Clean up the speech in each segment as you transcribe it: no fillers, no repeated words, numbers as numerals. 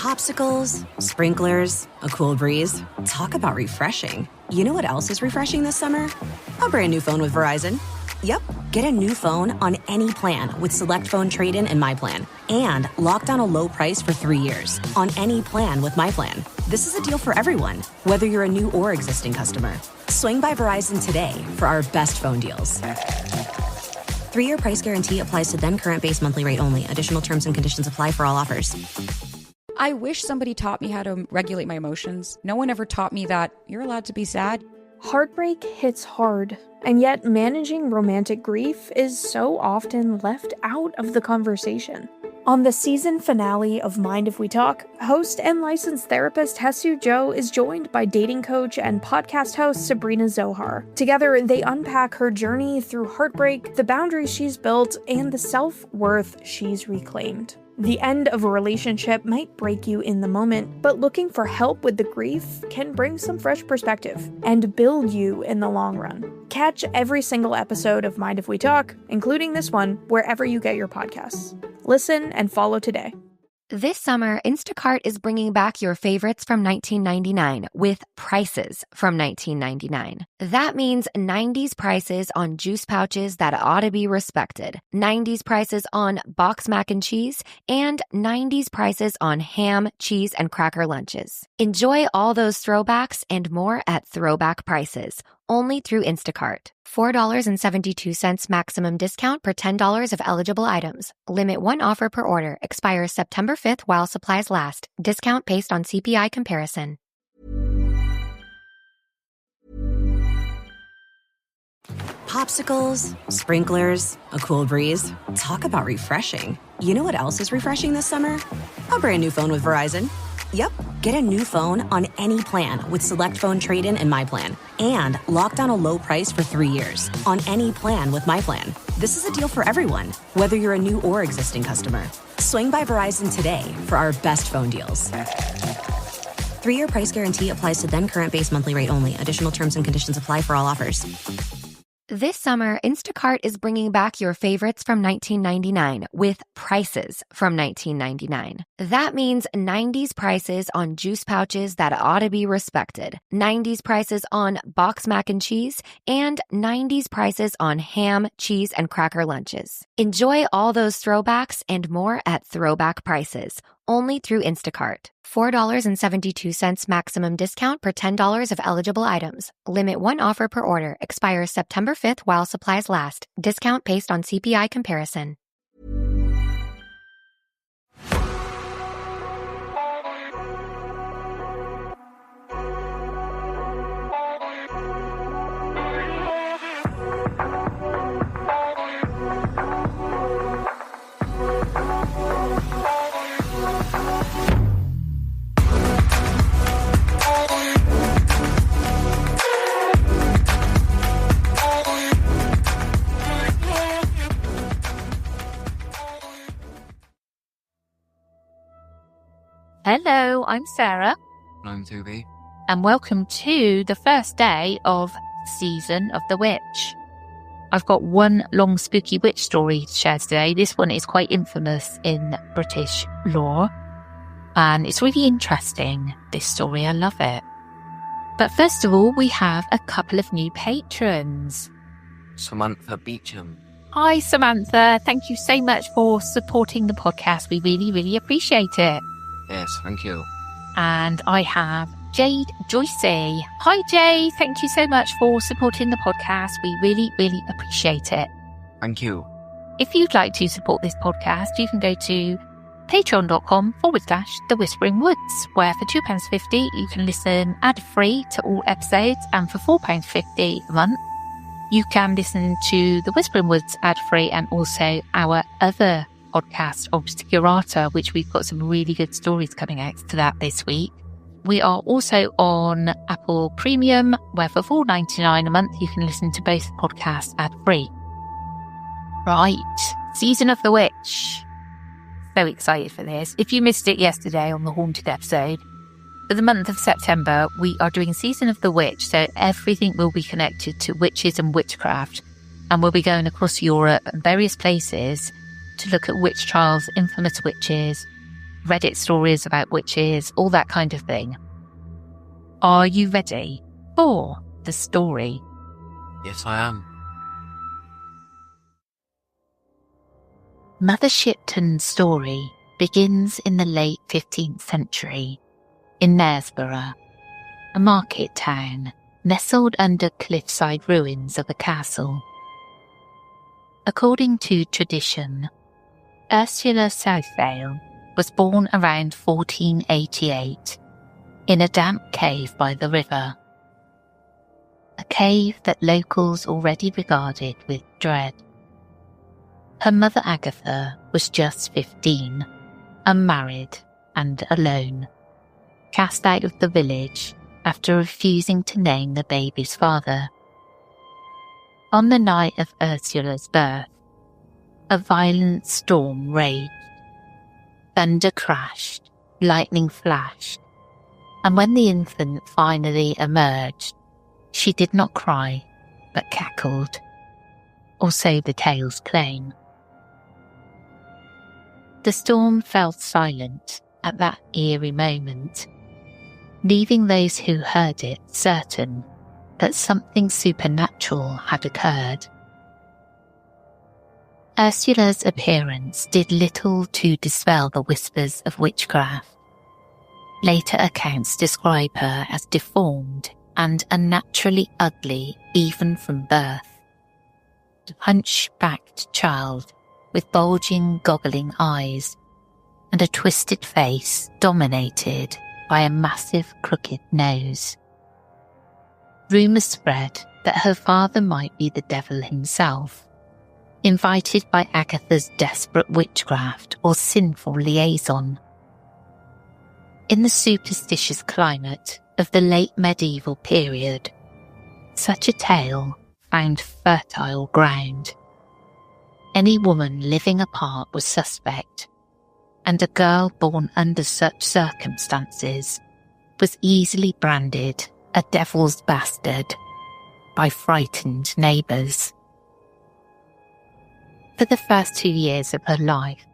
Popsicles, sprinklers, a cool breeze. Talk about refreshing. You know what else is refreshing this summer? A brand new phone with Verizon. Yep, get a new phone on any plan with Select Phone Trade-in and My Plan. And lock down a low price for 3 years on any plan with My Plan. This is a deal for everyone, whether you're a new or existing customer. Swing by Verizon today for our best phone deals. 3-year price guarantee applies to then current base monthly rate only. Additional terms and conditions apply for all offers. I wish somebody taught me how to regulate my emotions. No one ever taught me that you're allowed to be sad. Heartbreak hits hard, and yet managing romantic grief is so often left out of the conversation. On the season finale of Mind If We Talk, host and licensed therapist Hesu Jo is joined by dating coach and podcast host Sabrina Zohar. Together, they unpack her journey through heartbreak, the boundaries she's built, and the self-worth she's reclaimed. The end of a relationship might break you in the moment, but looking for help with the grief can bring some fresh perspective and build you in the long run. Catch every single episode of Mind If We Talk, including this one, wherever you get your podcasts. Listen and follow today. This summer, Instacart is bringing back your favorites from 1999 with prices from 1999. That means 90s prices on juice pouches that ought to be respected, 90s prices on box mac and cheese, and 90s prices on ham, cheese, and cracker lunches. Enjoy all those throwbacks and more at throwback prices, only through Instacart. $4.72 maximum discount per $10 of eligible items. Limit 1 offer per order. Expires September 5th while supplies last. Discount based on CPI comparison. Popsicles, sprinklers, a cool breeze. Talk about refreshing. You know what else is refreshing this summer? A brand new phone with Verizon. Yep, get a new phone on any plan with Select Phone Trade-in and My Plan. And lock down a low price for 3 years on any plan with My Plan. This is a deal for everyone, whether you're a new or existing customer. Swing by Verizon today for our best phone deals. 3-year price guarantee applies to then current base monthly rate only. Additional terms and conditions apply for all offers. This summer, Instacart is bringing back your favorites from 1999 with prices from 1999. That means 90s prices on juice pouches that ought to be respected, 90s prices on box mac and cheese, and 90s prices on ham, cheese, and cracker lunches. Enjoy all those throwbacks and more at throwback prices, only through Instacart. $4.72 maximum discount per $10 of eligible items. Limit 1 offer per order. Expires September 5th while supplies last. Discount based on CPI comparison. Hello, I'm Sarah. I'm Toby. And welcome to the first day of Season of the Witch. I've got one long spooky witch story to share today. This one is quite infamous in British lore. And it's really interesting, this story. I love it. But first of all, we have a couple of new patrons. Samantha Beecham. Hi, Samantha. Thank you so much for supporting the podcast. We really, really appreciate it. Yes, thank you. And I have Jade Joycey. Hi, Jade. Thank you so much for supporting the podcast. We really, really appreciate it. Thank you. If you'd like to support this podcast, you can go to patreon.com/The Whispering Woods, where for £2.50 you can listen ad-free to all episodes, and for £4.50 a month you can listen to The Whispering Woods ad-free and also our other podcast, Obscurata, which we've got some really good stories coming out to that this week. We are also on Apple Premium, where for $4.99 a month you can listen to both podcasts ad-free. Right, Season of the Witch. So excited for this. If you missed it yesterday on the Haunted episode, for the month of September, we are doing Season of the Witch, so everything will be connected to witches and witchcraft, and we'll be going across Europe and various places to look at witch trials, infamous witches, Reddit stories about witches, all that kind of thing. Are you ready for the story? Yes, I am. Mother Shipton's story begins in the late 15th century in Knaresborough, a market town nestled under cliffside ruins of a castle. According to tradition, Ursula Southvale was born around 1488 in a damp cave by the river, a cave that locals already regarded with dread. Her mother Agatha was just 15, unmarried and alone, cast out of the village after refusing to name the baby's father. On the night of Ursula's birth, a violent storm raged. Thunder crashed, lightning flashed, and when the infant finally emerged, she did not cry, but cackled, or so the tales claim. The storm fell silent at that eerie moment, leaving those who heard it certain that something supernatural had occurred. Ursula's appearance did little to dispel the whispers of witchcraft. Later accounts describe her as deformed and unnaturally ugly even from birth. A hunchbacked child with bulging, goggling eyes and a twisted face dominated by a massive crooked nose. Rumours spread that her father might be the devil himself, invited by Agatha's desperate witchcraft or sinful liaison. In the superstitious climate of the late medieval period, such a tale found fertile ground. Any woman living apart was suspect, and a girl born under such circumstances was easily branded a devil's bastard by frightened neighbours. For the first 2 years of her life,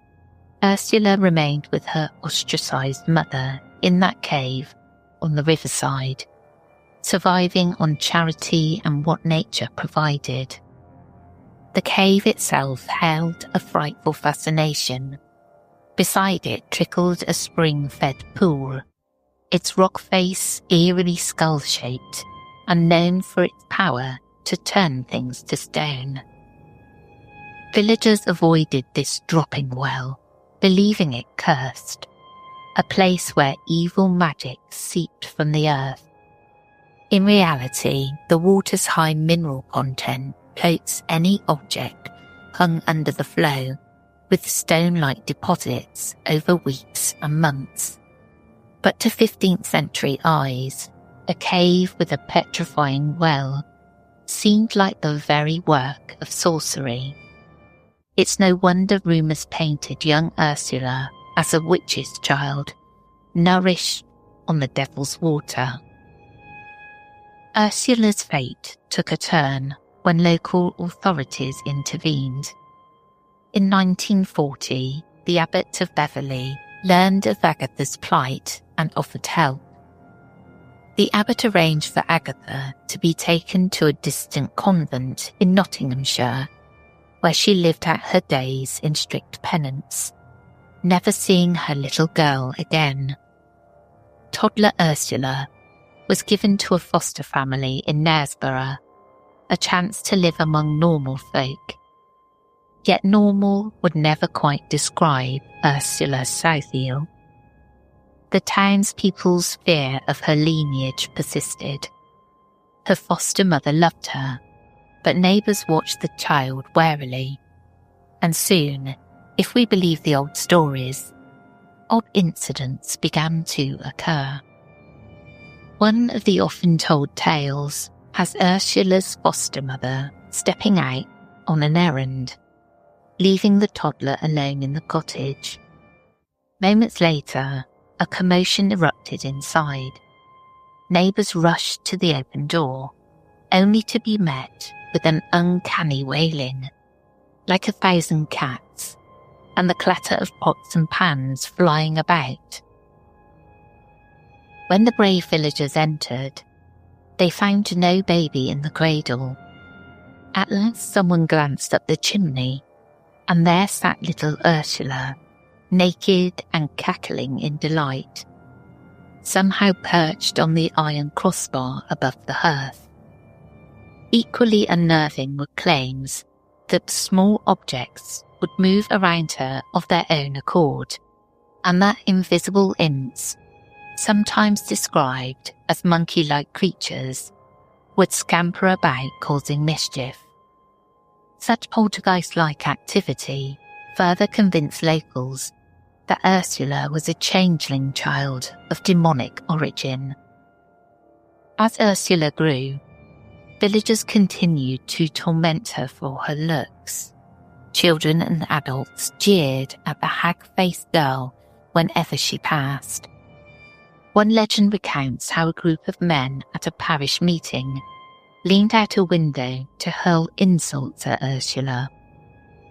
Ursula remained with her ostracised mother in that cave on the riverside, surviving on charity and what nature provided. The cave itself held a frightful fascination. Beside it trickled a spring-fed pool, its rock face eerily skull-shaped and known for its power to turn things to stone. Villagers avoided this dropping well, believing it cursed, a place where evil magic seeped from the earth. In reality, the water's high mineral content coats any object hung under the flow with stone-like deposits over weeks and months. But to 15th century eyes, a cave with a petrifying well seemed like the very work of sorcery. It's no wonder rumours painted young Ursula as a witch's child, nourished on the devil's water. Ursula's fate took a turn when local authorities intervened. In 1940, the Abbot of Beverley learned of Agatha's plight and offered help. The abbot arranged for Agatha to be taken to a distant convent in Nottinghamshire, where she lived out her days in strict penance, never seeing her little girl again. Toddler Ursula was given to a foster family in Knaresborough, a chance to live among normal folk. Yet normal would never quite describe Ursula Southvale. The townspeople's fear of her lineage persisted. Her foster mother loved her, but neighbours watched the child warily. And soon, if we believe the old stories, odd incidents began to occur. One of the often told tales has Ursula's foster mother stepping out on an errand, leaving the toddler alone in the cottage. Moments later, a commotion erupted inside. Neighbours rushed to the open door, only to be met with an uncanny wailing. Like 1,000 cats, and the clatter of pots and pans flying about. When the brave villagers entered, they found no baby in the cradle. At last someone glanced up the chimney, and there sat little Ursula, naked and cackling in delight, somehow perched on the iron crossbar above the hearth. Equally unnerving were claims that small objects would move around her of their own accord, and that invisible imps, sometimes described as monkey-like creatures, would scamper about causing mischief. Such poltergeist-like activity further convinced locals that Ursula was a changeling child of demonic origin. As Ursula grew, villagers continued to torment her for her looks. Children and adults jeered at the hag-faced girl whenever she passed. One legend recounts how a group of men at a parish meeting leaned out a window to hurl insults at Ursula,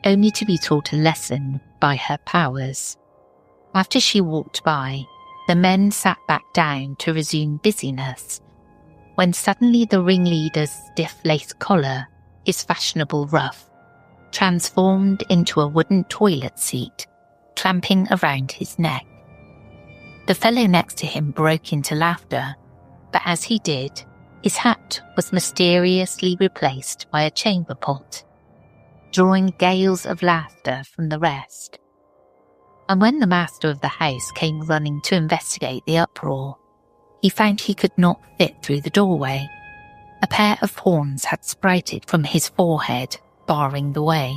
only to be taught a lesson by her powers. After she walked by, the men sat back down to resume busyness, when suddenly the ringleader's stiff lace collar, his fashionable ruff, transformed into a wooden toilet seat, clamping around his neck. The fellow next to him broke into laughter, but as he did, his hat was mysteriously replaced by a chamber pot, drawing gales of laughter from the rest. And when the master of the house came running to investigate the uproar, he found he could not fit through the doorway. A pair of horns had sprouted from his forehead, barring the way.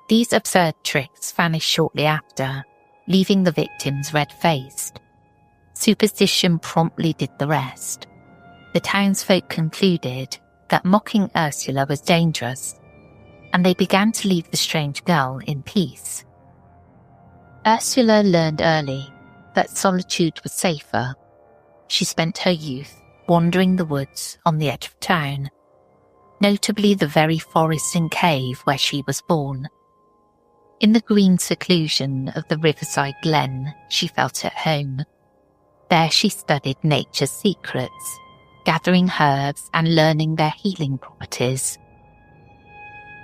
These absurd tricks vanished shortly after, leaving the victims red-faced. Superstition promptly did the rest. The townsfolk concluded that mocking Ursula was dangerous, and they began to leave the strange girl in peace. Ursula learned early that solitude was safer. She spent her youth wandering the woods on the edge of town, notably the very forest and cave where she was born. In the green seclusion of the riverside glen, she felt at home. There she studied nature's secrets, gathering herbs and learning their healing properties.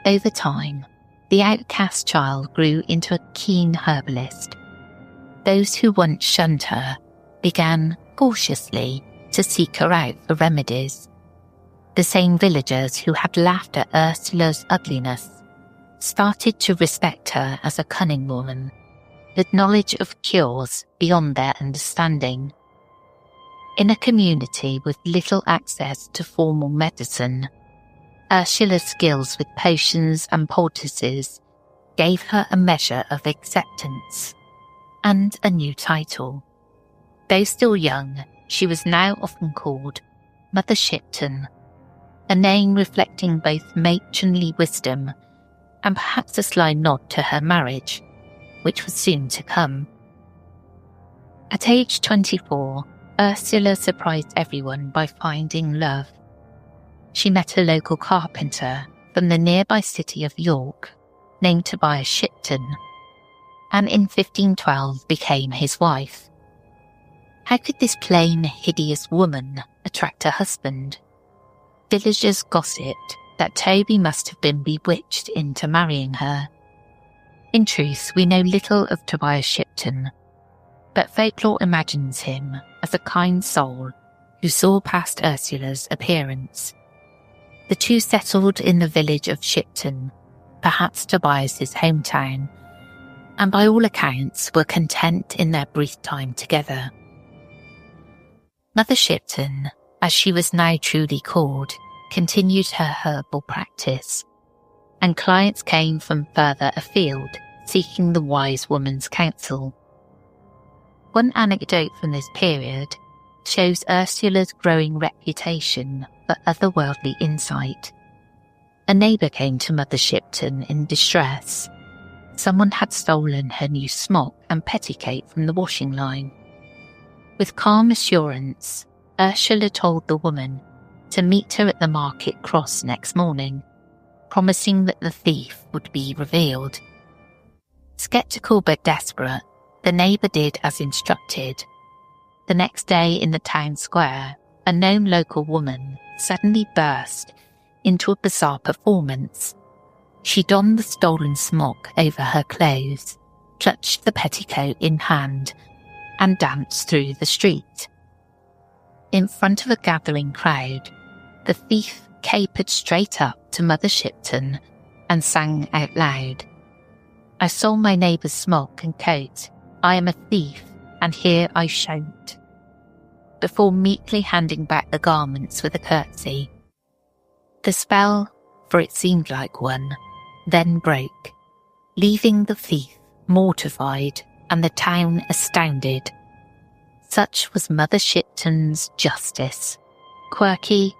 Over time, the outcast child grew into a keen herbalist. Those who once shunned her began, cautiously, to seek her out for remedies. The same villagers who had laughed at Ursula's ugliness started to respect her as a cunning woman, with knowledge of cures beyond their understanding. In a community with little access to formal medicine, Ursula's skills with potions and poultices gave her a measure of acceptance and a new title. Though still young, she was now often called Mother Shipton, a name reflecting both matronly wisdom and perhaps a sly nod to her marriage, which was soon to come. At age 24, Ursula surprised everyone by finding love. She met a local carpenter from the nearby city of York, named Tobias Shipton, and in 1512 became his wife. How could this plain, hideous woman attract a husband? Villagers gossiped that Toby must have been bewitched into marrying her. In truth, we know little of Tobias Shipton, but folklore imagines him as a kind soul who saw past Ursula's appearance. The two settled in the village of Shipton, perhaps Tobias's hometown, and by all accounts were content in their brief time together. Mother Shipton, as she was now truly called, continued her herbal practice, and clients came from further afield, seeking the wise woman's counsel. One anecdote from this period shows Ursula's growing reputation for otherworldly insight. A neighbour came to Mother Shipton in distress. Someone had stolen her new smock and petticoat from the washing line. With calm assurance, Ursula told the woman to meet her at the market cross next morning, promising that the thief would be revealed. Skeptical but desperate, the neighbour did as instructed. The next day in the town square, a known local woman suddenly burst into a bizarre performance. She donned the stolen smock over her clothes, clutched the petticoat in hand, and danced through the street. In front of a gathering crowd, the thief capered straight up to Mother Shipton and sang out loud, "I stole my neighbour's smock and coat. I am a thief, and here I shan't," before meekly handing back the garments with a curtsy. The spell, for it seemed like one, then broke, leaving the thief mortified and the town astounded. Such was Mother Shipton's justice, quirky,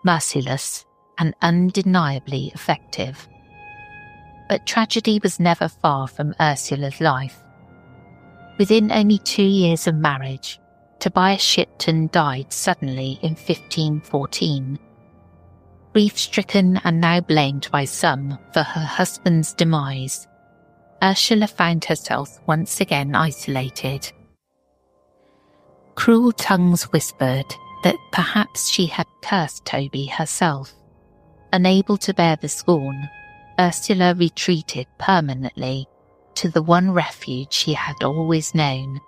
merciless, and undeniably effective. But tragedy was never far from Ursula's life. Within only 2 years of marriage, Tobias Shipton died suddenly in 1514. Grief-stricken and now blamed by some for her husband's demise, Ursula found herself once again isolated. Cruel tongues whispered that perhaps she had cursed Toby herself. Unable to bear the scorn, Ursula retreated permanently to the one refuge she had always known,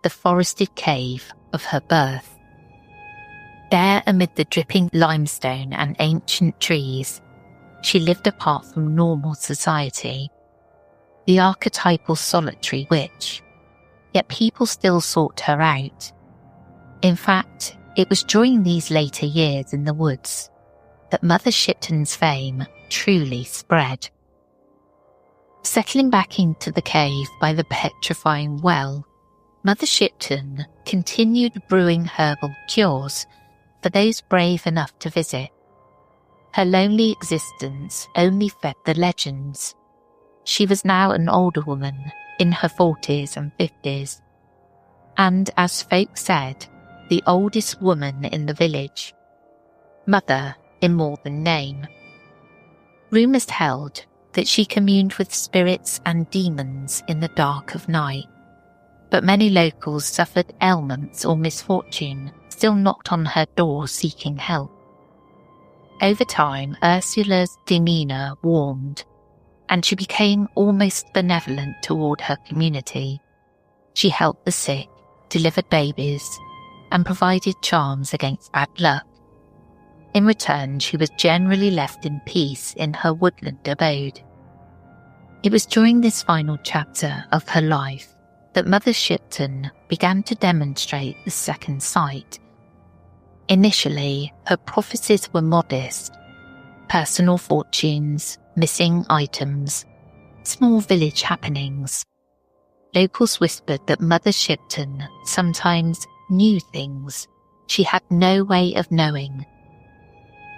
the forested cave of her birth. There, amid the dripping limestone and ancient trees, she lived apart from normal society, the archetypal solitary witch. Yet people still sought her out. In fact, it was during these later years in the woods that Mother Shipton's fame truly spread. Settling back into the cave by the petrifying well, Mother Shipton continued brewing herbal cures for those brave enough to visit. Her lonely existence only fed the legends. She was now an older woman, in her 40s and 50s, and, as folk said, the oldest woman in the village. Mother in more than name. Rumours held that she communed with spirits and demons in the dark of night, but many locals suffered ailments or misfortune still knocked on her door seeking help. Over time, Ursula's demeanour warmed, and she became almost benevolent toward her community. She helped the sick, delivered babies, and provided charms against bad luck. In return, she was generally left in peace in her woodland abode. It was during this final chapter of her life that Mother Shipton began to demonstrate the second sight. Initially, her prophecies were modest: personal fortunes, missing items, small village happenings. Locals whispered that Mother Shipton sometimes knew things she had no way of knowing,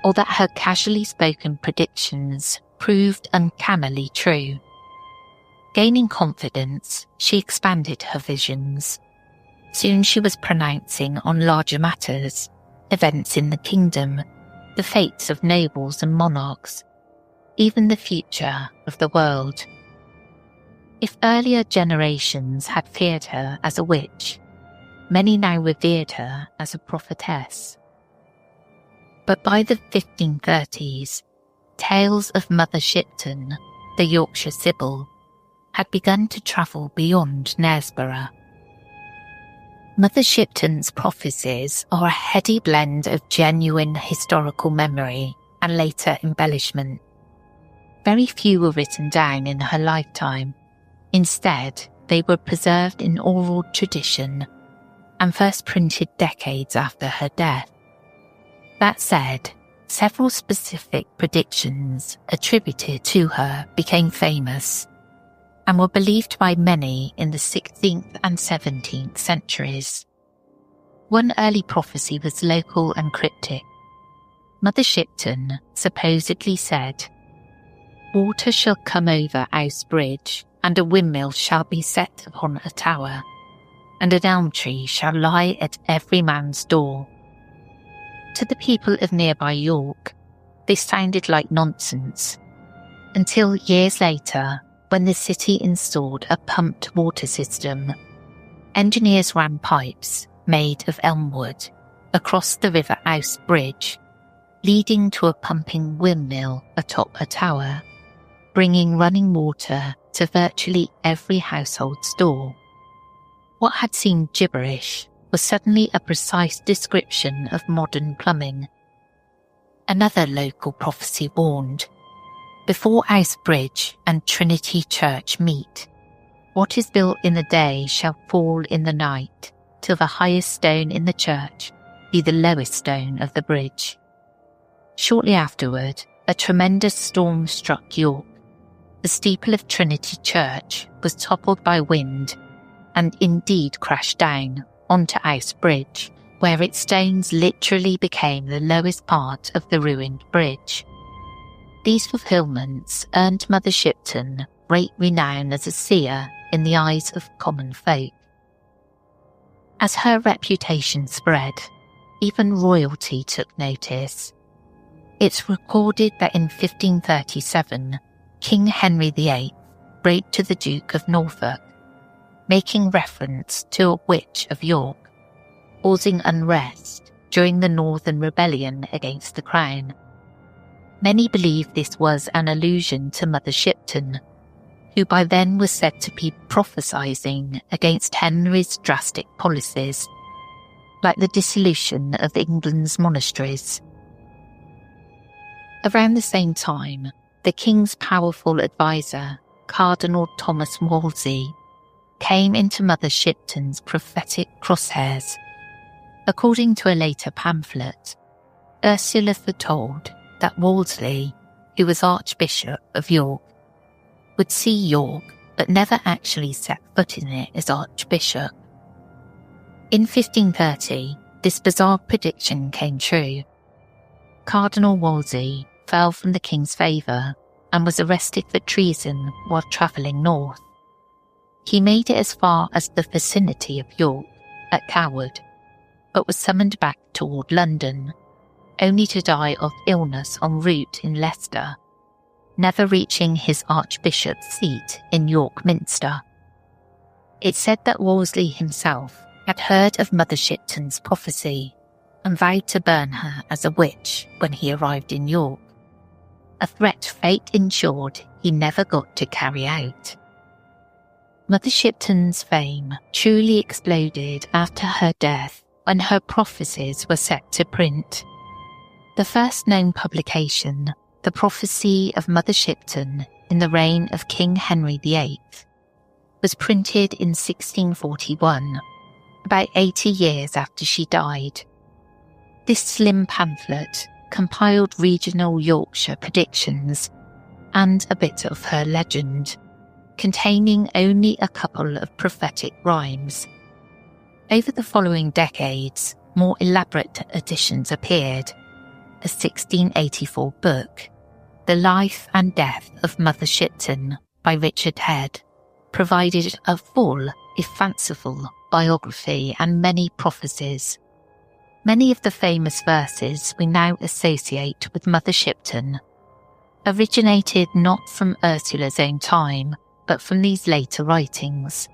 or that her casually spoken predictions proved uncannily true. Gaining confidence, she expanded her visions. Soon she was pronouncing on larger matters, events in the kingdom, the fates of nobles and monarchs, even the future of the world. If earlier generations had feared her as a witch, many now revered her as a prophetess. But by the 1530s, tales of Mother Shipton, the Yorkshire Sibyl, had begun to travel beyond Knaresborough. Mother Shipton's prophecies are a heady blend of genuine historical memory and later embellishment. Very few were written down in her lifetime. Instead, they were preserved in oral tradition and first printed decades after her death. That said, several specific predictions attributed to her became famous and were believed by many in the 16th and 17th centuries. One early prophecy was local and cryptic. Mother Shipton supposedly said, "Water shall come over Ouse Bridge, and a windmill shall be set upon a tower, and an elm tree shall lie at every man's door." To the people of nearby York, this sounded like nonsense, until years later, when the city installed a pumped water system. Engineers ran pipes, made of elm wood, across the River Ouse Bridge, leading to a pumping windmill atop a tower, bringing running water to virtually every household's door. What had seemed gibberish was suddenly a precise description of modern plumbing. Another local prophecy warned, "Before Ouse Bridge and Trinity Church meet, what is built in the day shall fall in the night, till the highest stone in the church be the lowest stone of the bridge." Shortly afterward, a tremendous storm struck York. The steeple of Trinity Church was toppled by wind and indeed crashed down onto Ouse Bridge, where its stones literally became the lowest part of the ruined bridge. These fulfillments earned Mother Shipton great renown as a seer in the eyes of common folk. As her reputation spread, even royalty took notice. It's recorded that in 1537, King Henry VIII wrote to the Duke of Norfolk, making reference to a witch of York, causing unrest during the Northern Rebellion against the Crown. Many believe this was an allusion to Mother Shipton, who by then was said to be prophesying against Henry's drastic policies, like the dissolution of England's monasteries. Around the same time, the king's powerful advisor, Cardinal Thomas Wolsey, came into Mother Shipton's prophetic crosshairs. According to a later pamphlet, Ursula foretold that Wolsey, who was Archbishop of York, would see York but never actually set foot in it as Archbishop. In 1530, this bizarre prediction came true. Cardinal Wolsey fell from the king's favour and was arrested for treason while travelling north. He made it as far as the vicinity of York, at Coward, but was summoned back toward London, only to die of illness en route in Leicester, never reaching his archbishop's seat in York Minster. It's said that Wolsey himself had heard of Mother Shipton's prophecy and vowed to burn her as a witch when he arrived in York, a threat fate ensured he never got to carry out. Mother Shipton's fame truly exploded after her death when her prophecies were set to print. The first known publication, The Prophecy of Mother Shipton in the reign of King Henry VIII, was printed in 1641, about 80 years after she died. This slim pamphlet compiled regional Yorkshire predictions and a bit of her legend, containing only a couple of prophetic rhymes. Over the following decades, more elaborate editions appeared. A 1684 book, The Life and Death of Mother Shipton by Richard Head, provided a full, if fanciful, biography and many prophecies. Many of the famous verses we now associate with Mother Shipton originated not from Ursula's own time, but from these later writings.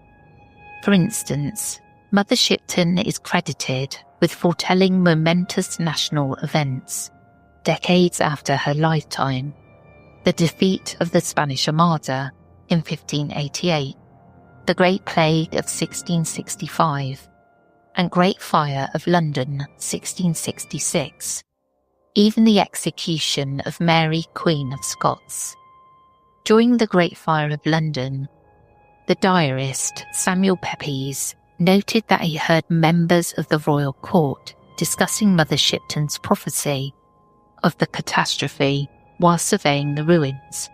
For instance, Mother Shipton is credited with foretelling momentous national events, decades after her lifetime: the defeat of the Spanish Armada in 1588, the Great Plague of 1665, and Great Fire of London 1666, even the execution of Mary, Queen of Scots. During the Great Fire of London, the diarist Samuel Pepys noted that he heard members of the royal court discussing Mother Shipton's prophecy of the catastrophe while surveying the ruins.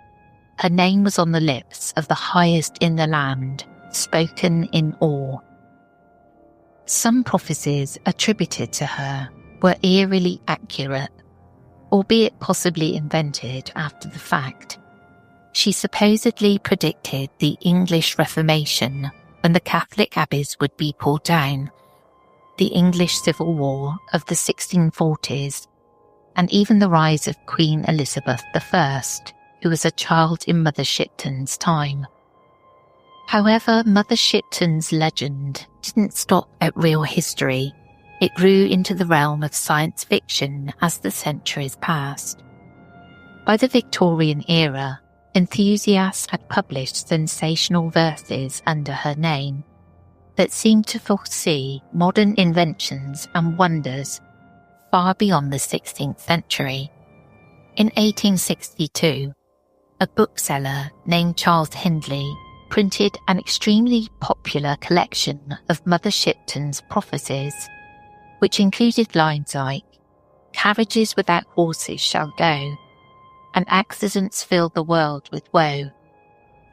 Her name was on the lips of the highest in the land, spoken in awe. Some prophecies attributed to her were eerily accurate, albeit possibly invented after the fact. She supposedly predicted the English Reformation, when the Catholic abbeys would be pulled down, the English Civil War of the 1640s, and even the rise of Queen Elizabeth I, who was a child in Mother Shipton's time. However, Mother Shipton's legend didn't stop at real history. It grew into the realm of science fiction as the centuries passed. By the Victorian era, enthusiasts had published sensational verses under her name that seemed to foresee modern inventions and wonders far beyond the 16th century. In 1862, a bookseller named Charles Hindley printed an extremely popular collection of Mother Shipton's prophecies, which included lines like, "Carriages without horses shall go, and accidents fill the world with woe.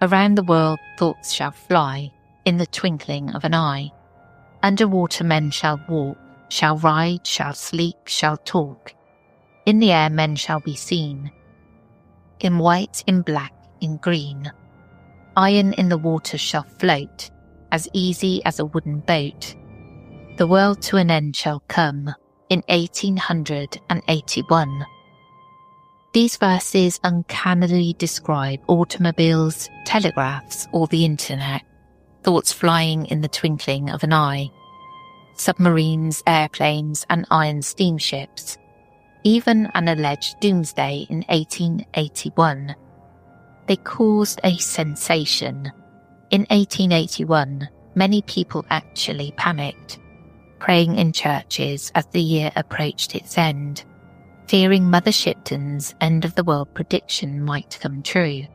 Around the world thoughts shall fly, in the twinkling of an eye. Underwater men shall walk, shall ride, shall sleep, shall talk. In the air men shall be seen, in white, in black, in green. Iron in the water shall float, as easy as a wooden boat. The world to an end shall come, in 1881. These verses uncannily describe automobiles, telegraphs, or the internet, thoughts flying in the twinkling of an eye, submarines, airplanes, and iron steamships, even an alleged doomsday in 1881. They caused a sensation. In 1881, many people actually panicked, praying in churches as the year approached its end, fearing Mother Shipton's end-of-the-world prediction might come true.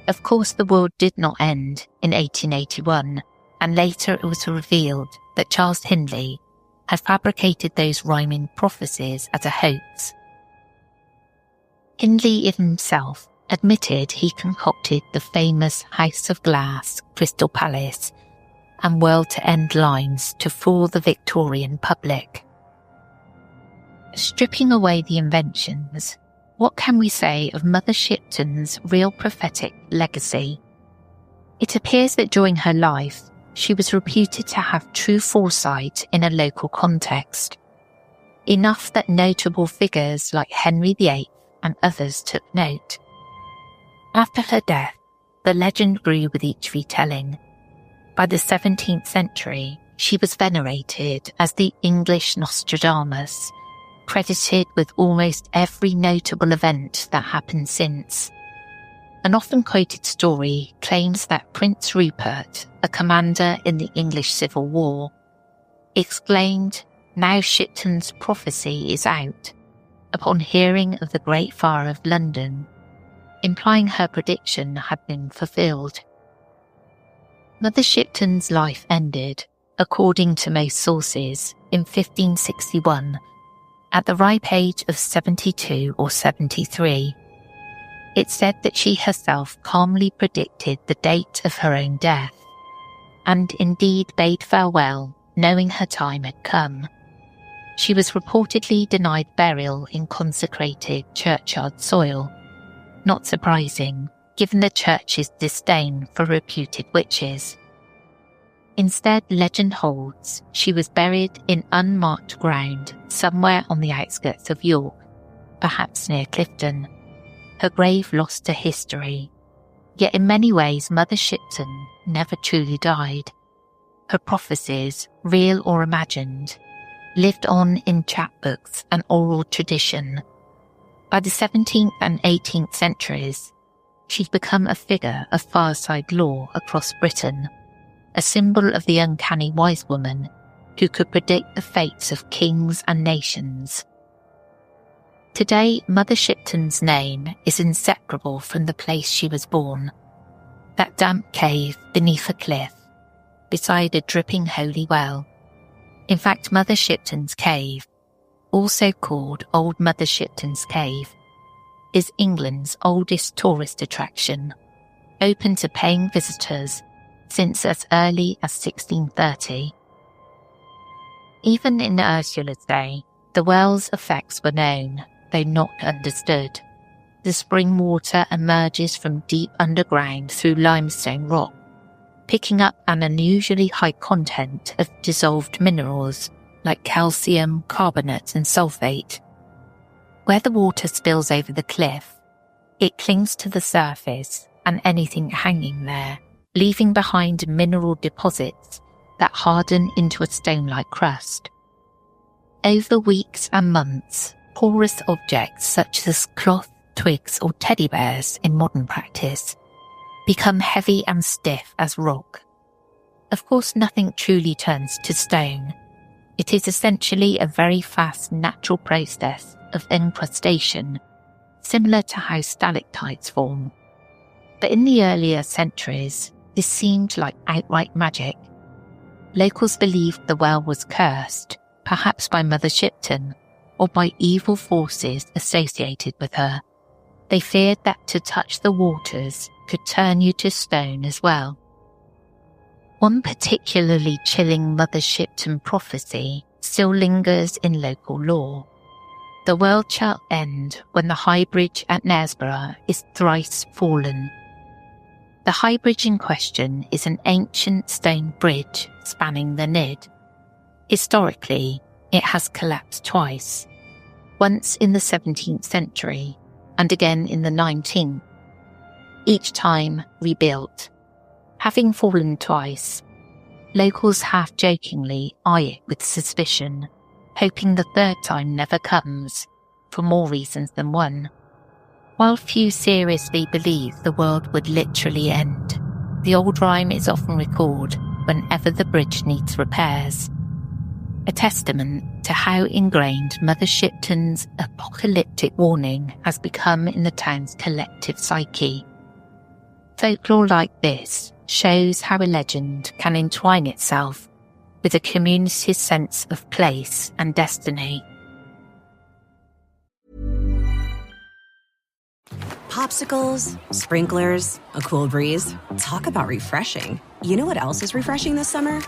Of course, the world did not end in 1881, and later it was revealed that Charles Hindley had fabricated those rhyming prophecies as a hoax. Hindley himself admitted he concocted the famous House of Glass, Crystal Palace, and world-to-end lines to fool the Victorian public. Stripping away the inventions, what can we say of Mother Shipton's real prophetic legacy? It appears that during her life, she was reputed to have true foresight in a local context, enough that notable figures like Henry VIII and others took note. After her death, the legend grew with each retelling. By the 17th century, she was venerated as the English Nostradamus, credited with almost every notable event that happened since. An often quoted story claims that Prince Rupert, a commander in the English Civil War, exclaimed, "Now Shipton's prophecy is out," upon hearing of the Great Fire of London, implying her prediction had been fulfilled. Mother Shipton's life ended, according to most sources, in 1561, at the ripe age of 72 or 73. It's said that she herself calmly predicted the date of her own death, and indeed bade farewell, knowing her time had come. She was reportedly denied burial in consecrated churchyard soil. Not surprising, given the church's disdain for reputed witches. Instead, legend holds she was buried in unmarked ground somewhere on the outskirts of York, perhaps near Clifton. Her grave lost to history. Yet in many ways, Mother Shipton never truly died. Her prophecies, real or imagined, lived on in chapbooks and oral tradition. By the 17th and 18th centuries, she'd become a figure of fireside lore across Britain, a symbol of the uncanny wise woman who could predict the fates of kings and nations. Today, Mother Shipton's name is inseparable from the place she was born, that damp cave beneath a cliff, beside a dripping holy well. In fact, Mother Shipton's Cave, also called Old Mother Shipton's Cave, is England's oldest tourist attraction, open to paying visitors since as early as 1630. Even in Ursula's day, the well's effects were known, though not understood. The spring water emerges from deep underground through limestone rock, picking up an unusually high content of dissolved minerals like calcium, carbonate and sulfate. Where the water spills over the cliff, it clings to the surface and anything hanging there, leaving behind mineral deposits that harden into a stone-like crust. Over weeks and months, porous objects such as cloth, twigs or teddy bears in modern practice become heavy and stiff as rock. Of course, nothing truly turns to stone. It is essentially a very fast natural process of encrustation, similar to how stalactites form. But in the earlier centuries, this seemed like outright magic. Locals believed the well was cursed, perhaps by Mother Shipton, or by evil forces associated with her. They feared that to touch the waters could turn you to stone as well. One particularly chilling Mother Shipton prophecy still lingers in local lore. The world shall end when the High Bridge at Knaresborough is thrice fallen. The High Bridge in question is an ancient stone bridge spanning the Nid. Historically, it has collapsed twice, once in the 17th century and again in the 19th, each time rebuilt. Having fallen twice, locals half-jokingly eye it with suspicion, hoping the third time never comes, for more reasons than one. While few seriously believe the world would literally end, the old rhyme is often recalled whenever the bridge needs repairs. A testament to how ingrained Mother Shipton's apocalyptic warning has become in the town's collective psyche. Folklore like this shows how a legend can entwine itself with a community's sense of place and destiny. Popsicles, sprinklers, a cool breeze. Talk about refreshing. You know what else is refreshing this summer?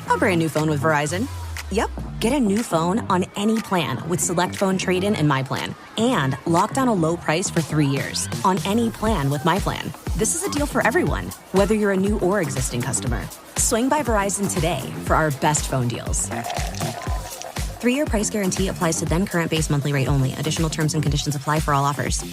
A brand new phone with Verizon. Yep, get a new phone on any plan with Select Phone Trade-in and My Plan. And lock down a low price for 3 years on any plan with My Plan. This is a deal for everyone, whether you're a new or existing customer. Swing by Verizon today for our best phone deals. 3-year price guarantee applies to then current base monthly rate only. Additional terms and conditions apply for all offers.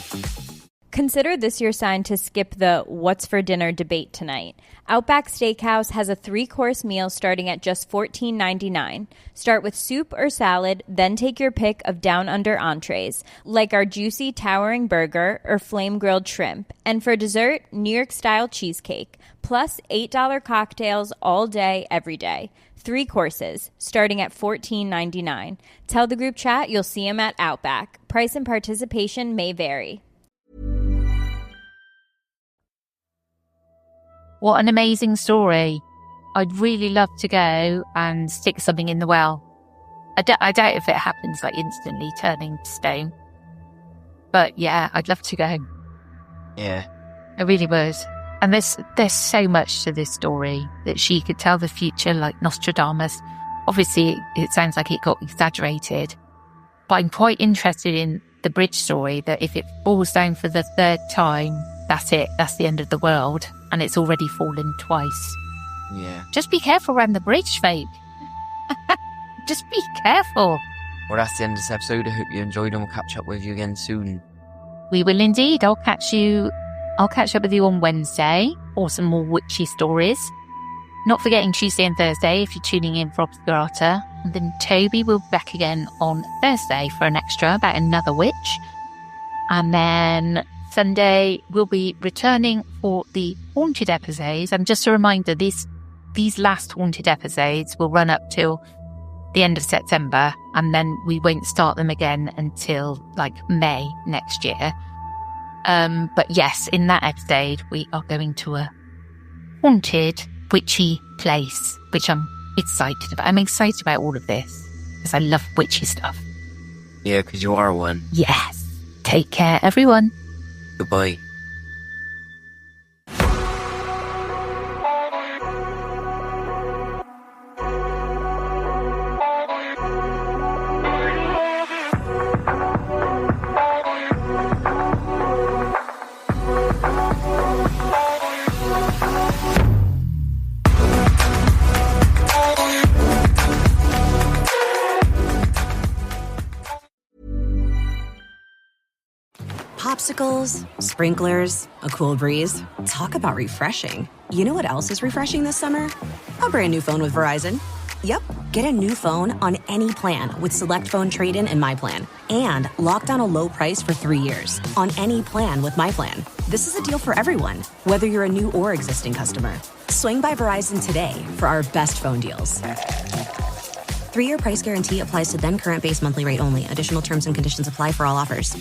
Consider this your sign to skip the what's for dinner debate tonight. Outback Steakhouse has a 3-course meal starting at just $14.99. Start with soup or salad, then take your pick of down-under entrees, like our juicy towering burger or flame-grilled shrimp. And for dessert, New York-style cheesecake, plus $8 cocktails all day, every day. 3 courses, starting at $14.99. Tell the group chat you'll see them at Outback. Price and participation may vary. What an amazing story. I'd really love to go and stick something in the well. I doubt if it happens like instantly turning to stone. But yeah, I'd love to go. Yeah. I really would. And there's so much to this story that she could tell the future like Nostradamus. Obviously, it sounds like it got exaggerated. But I'm quite interested in the bridge story, that if it falls down for the 3rd time, that's it. That's the end of the world. And it's already fallen twice. Yeah. Just be careful around the bridge, folk. Just be careful. Well, that's the end of this episode. I hope you enjoyed and we'll catch up with you again soon. We will indeed. I'll catch up with you on Wednesday for some more witchy stories. Not forgetting Tuesday and Thursday if you're tuning in for Obscurata. And then Toby will be back again on Thursday for an extra about another witch. And then Sunday we'll be returning for the haunted episodes. And just a reminder, these last haunted episodes will run up till the end of September, and then we won't start them again until like May next year. But yes, in that episode we are going to a haunted, witchy place, which I'm excited about. I'm excited about all of this because I love witchy stuff. Yeah, because you are one. Yes. Take care, everyone. Goodbye. Popsicles, sprinklers, a cool breeze. Talk about refreshing. You know what else is refreshing this summer? A brand new phone with Verizon. Yep, get a new phone on any plan with Select Phone Trade-in and My Plan. And lock down a low price for 3 years on any plan with My Plan. This is a deal for everyone, whether you're a new or existing customer. Swing by Verizon today for our best phone deals. 3-year price guarantee applies to then current base monthly rate only. Additional terms and conditions apply for all offers.